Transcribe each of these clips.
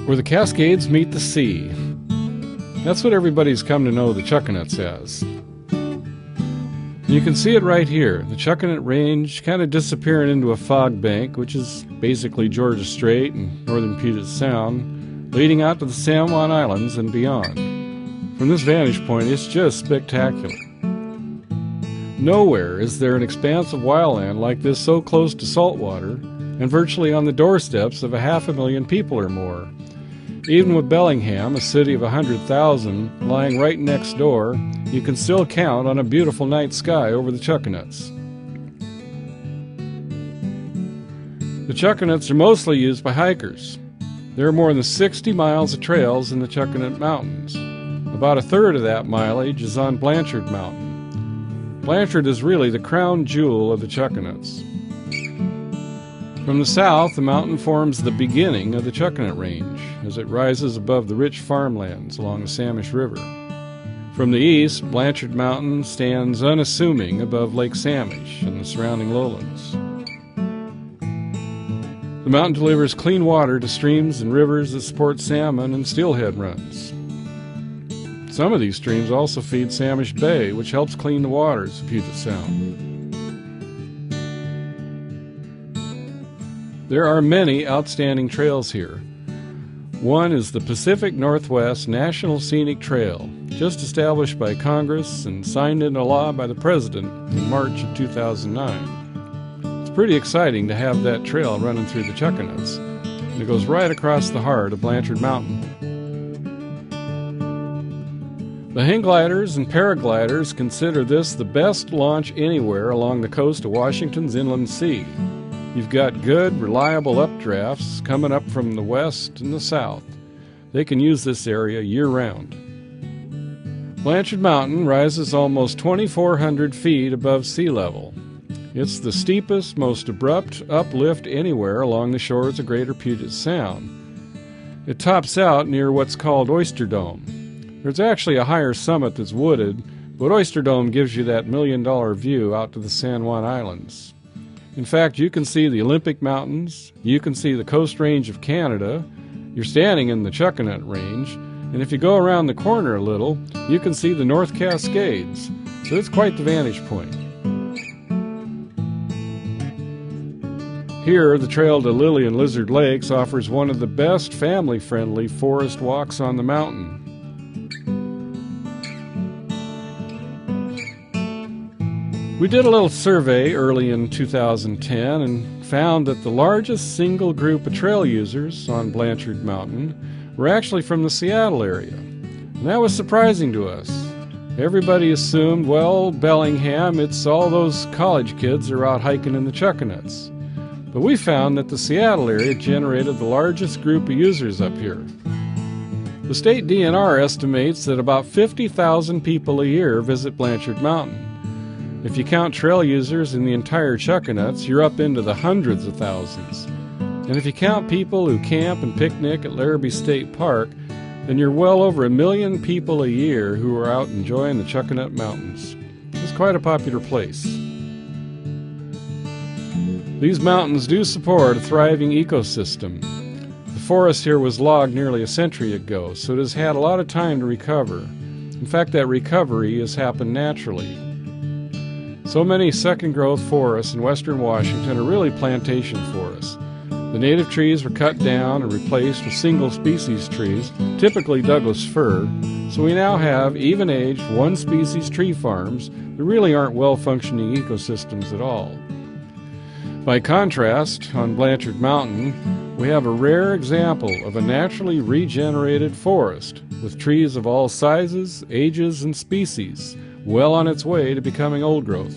where the Cascades meet the sea. That's what everybody's come to know the Chuckanuts as. You can see it right here, the Chuckanut Range kind of disappearing into a fog bank, which is basically Georgia Strait and northern Puget Sound, leading out to the San Juan Islands and beyond. From this vantage point, it's just spectacular. Nowhere is there an expanse of wildland like this so close to saltwater and virtually on the doorsteps of 500,000 people or more. Even with Bellingham, a city of 100,000, lying right next door, you can still count on a beautiful night sky over the Chuckanuts. The Chuckanuts are mostly used by hikers. There are more than 60 miles of trails in the Chuckanut Mountains. About a third of that mileage is on Blanchard Mountain. Blanchard is really the crown jewel of the Chuckanuts. From the south, the mountain forms the beginning of the Chuckanut Range as it rises above the rich farmlands along the Samish River. From the east, Blanchard Mountain stands unassuming above Lake Samish and the surrounding lowlands. The mountain delivers clean water to streams and rivers that support salmon and steelhead runs. Some of these streams also feed Samish Bay, which helps clean the waters of Puget Sound. There are many outstanding trails here. One is the Pacific Northwest National Scenic Trail, just established by Congress and signed into law by the President in March of 2009. It's pretty exciting to have that trail running through the Chuckanuts, and it goes right across the heart of Blanchard Mountain. The hang gliders and paragliders consider this the best launch anywhere along the coast of Washington's inland sea. You've got good, reliable updrafts coming up from the west and the south. They can use this area year-round. Blanchard Mountain rises almost 2,400 feet above sea level. It's the steepest, most abrupt uplift anywhere along the shores of Greater Puget Sound. It tops out near what's called Oyster Dome. There's actually a higher summit that's wooded, but Oyster Dome gives you that million-dollar view out to the San Juan Islands. In fact, you can see the Olympic Mountains, you can see the Coast Range of Canada, you're standing in the Chuckanut Range, and if you go around the corner a little, you can see the North Cascades, so it's quite the vantage point. Here, the trail to Lily and Lizard Lakes offers one of the best family-friendly forest walks on the mountain. We did a little survey early in 2010 and found that the largest single group of trail users on Blanchard Mountain were actually from the Seattle area. And that was surprising to us. Everybody assumed, well, Bellingham, it's all those college kids who are out hiking in the Chuckanuts. But we found that the Seattle area generated the largest group of users up here. The state DNR estimates that about 50,000 people a year visit Blanchard Mountain. If you count trail users in the entire Chuckanuts, you're up into the hundreds of thousands. And if you count people who camp and picnic at Larrabee State Park, then you're well over 1 million people a year who are out enjoying the Chuckanut Mountains. It's quite a popular place. These mountains do support a thriving ecosystem. The forest here was logged nearly a century ago, so it has had a lot of time to recover. In fact, that recovery has happened naturally. So many second-growth forests in western Washington are really plantation forests. The native trees were cut down and replaced with single-species trees, typically Douglas fir, so we now have even-aged one-species tree farms that really aren't well-functioning ecosystems at all. By contrast, on Blanchard Mountain, we have a rare example of a naturally regenerated forest with trees of all sizes, ages, and species, well on its way to becoming old growth.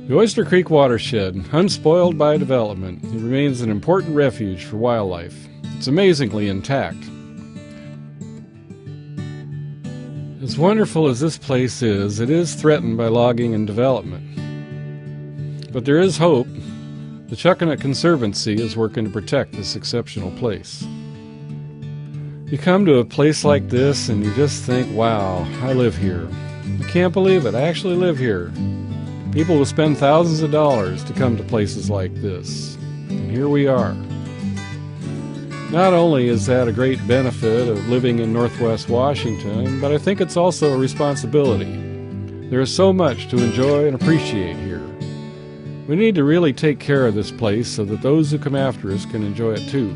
The Oyster Creek watershed, unspoiled by development, it remains an important refuge for wildlife. It's amazingly intact. As wonderful as this place is, it is threatened by logging and development. But there is hope. The Chuckanut Conservancy is working to protect this exceptional place. You come to a place like this and you just think, wow, I live here. I can't believe it, I actually live here. People will spend thousands of dollars to come to places like this. And here we are. Not only is that a great benefit of living in Northwest Washington, but I think it's also a responsibility. There is so much to enjoy and appreciate here. We need to really take care of this place so that those who come after us can enjoy it too.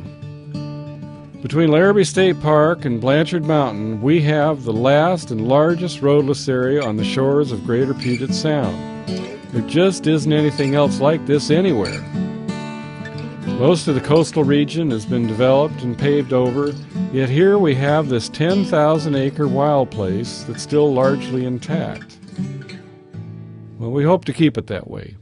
Between Larrabee State Park and Blanchard Mountain, we have the last and largest roadless area on the shores of Greater Puget Sound. There just isn't anything else like this anywhere. Most of the coastal region has been developed and paved over, yet here we have this 10,000-acre wild place that's still largely intact. Well, we hope to keep it that way.